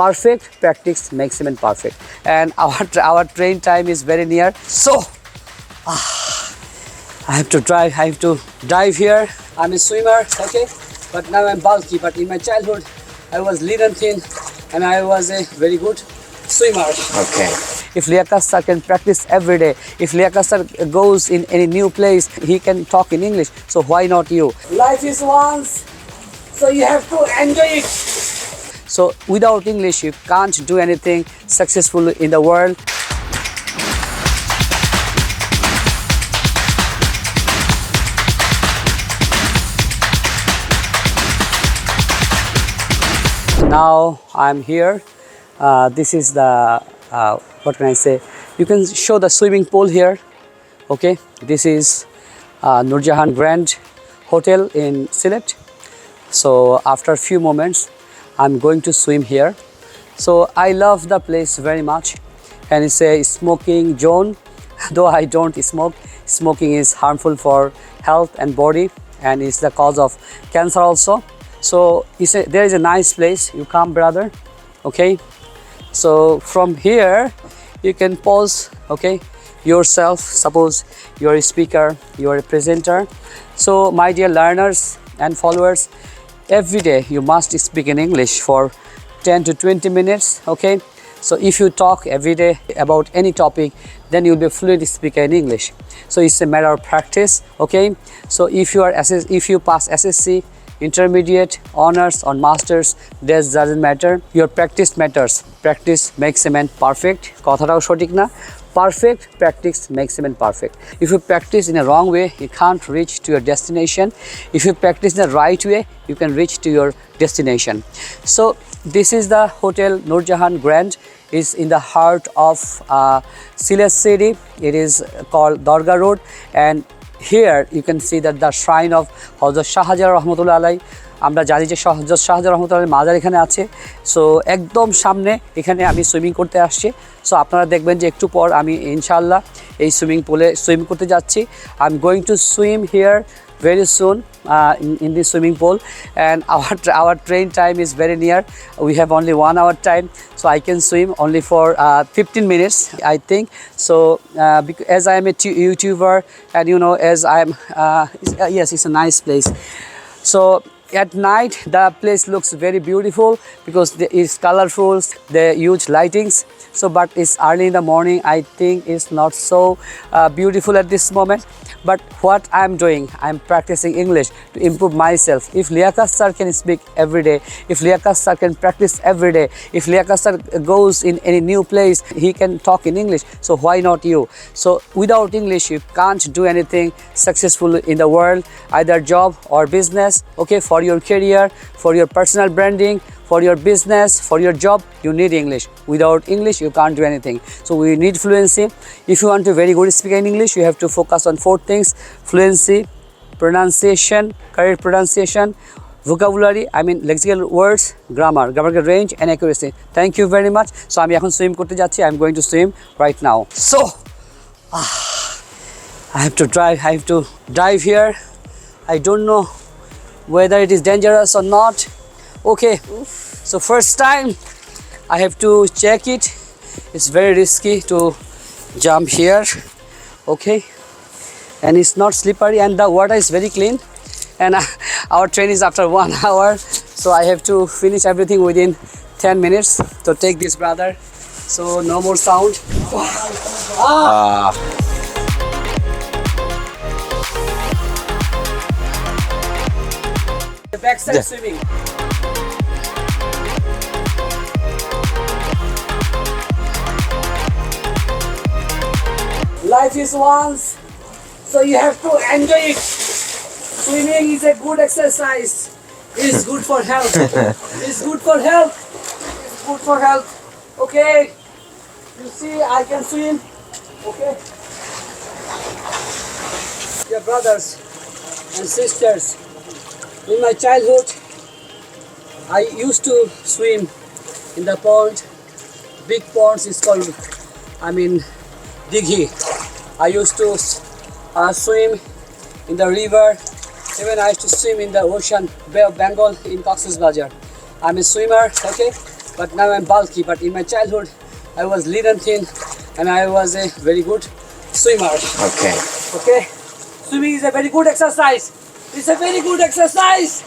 perfect practice makes man perfect, and our train time is very near. So I have to dive here. I'm a swimmer, okay, but now I'm bulky. But in my childhood, I was lean and thin, and I was a very good swimmer. Okay. If Liakats sir can practice every day, if Liakats sir goes in any new place, he can talk in English. So why not you? Life is once, so you have to enjoy it. So without English, you can't do anything successful in the world. Now I'm here. This is the what can I say? You can show the swimming pool here. Okay, this is Nur Jahan Grand Hotel in Sylhet. So after a few moments, I'm going to swim here. So I love the place very much, and it's a smoking zone. Though I don't smoke, smoking is harmful for health and body, and it's the cause of cancer also. So there is a nice place. You come, brother. Okay. So from here, you can pause. Okay, yourself. Suppose you are a speaker, you are a presenter. So my dear learners and followers, every day you must speak in English for 10 to 20 minutes. Okay. So if you talk every day about any topic, then you'll be a fluent speaker in English. So it's a matter of practice. Okay. So if you pass SSC, intermediate, honors or masters, that doesn't matter. Your practice matters. Practice makes a man perfect. Kothatao shotik na? Perfect practice makes a man perfect. If you practice in a wrong way, you can't reach to your destination. If you practice in the right way, you can reach to your destination. So this is the hotel Nur Jahan Grand. Is in the heart of Sylhet city. It is called Darga Road, and here you can see that the shrine of Hazrat Shahjahan Rahmatullah Alai. আমরা জানি যে হযরত শাহজালাল রাহমাতুল্লাহ মাজার এখানে আছে। So একদম সামনে এখানে আমি সুইমিং করতে আসছি। সো আপনারা দেখবেন যে একটু পর আমি ইনশাআল্লাহ এই সুইমিং পুলে সুইম করতে যাচ্ছি। I am going to swim here very soon in this swimming pool, and our train time is very near. We have only 1 hour time, so I can swim only for 15 minutes, I think. So as I am a YouTuber, and you know, as I'm yes, it's a nice place. So at night the place looks very beautiful because it's colorful, the huge lightings. So but it's early in the morning, I think it's not so beautiful at this moment. But what I'm doing, I'm practicing English to improve myself. If Liakats sir can speak every day, if Liakats sir can practice every day, if Liakats sir goes in any new place, he can talk in English. So why not you? So without English, you can't do anything successful in the world, either job or business. Okay, for your career, for your personal branding, for your business, for your job, you need English. Without English, you can't do anything. So we need fluency. If you want to very good speak in English, you have to focus on 4 things: fluency, pronunciation, correct pronunciation, vocabulary, I mean lexical words, grammatical range and accuracy. Thank you very much. So আমি এখন swim করতে যাচ্ছি. I'm going to swim right now. So I have to dive here. I don't know whether it is dangerous or not. Okay, so first time I have to check it. It's very risky to jump here. Okay, and it's not slippery, and the water is very clean, and our train is after 1 hour, so I have to finish everything within 10 minutes. So take this, brother. So no more sound. The backside swimming. Life is once, so you have to enjoy it. Swimming is a good exercise. It's good for health. It's good for health. It's good for health. Okay, you see, I can swim. Okay, dear brothers and sisters, in my childhood, I used to swim in the pond. Big ponds is called, dighi. I used to swim in the river. Even I used to swim in the ocean, Bay of Bengal in Cox's Bazar. I'm a swimmer, okay, but now I'm bulky. But in my childhood, I was lean and thin, and I was a very good swimmer. Okay. Okay, swimming is a very good exercise. It's a very good exercise.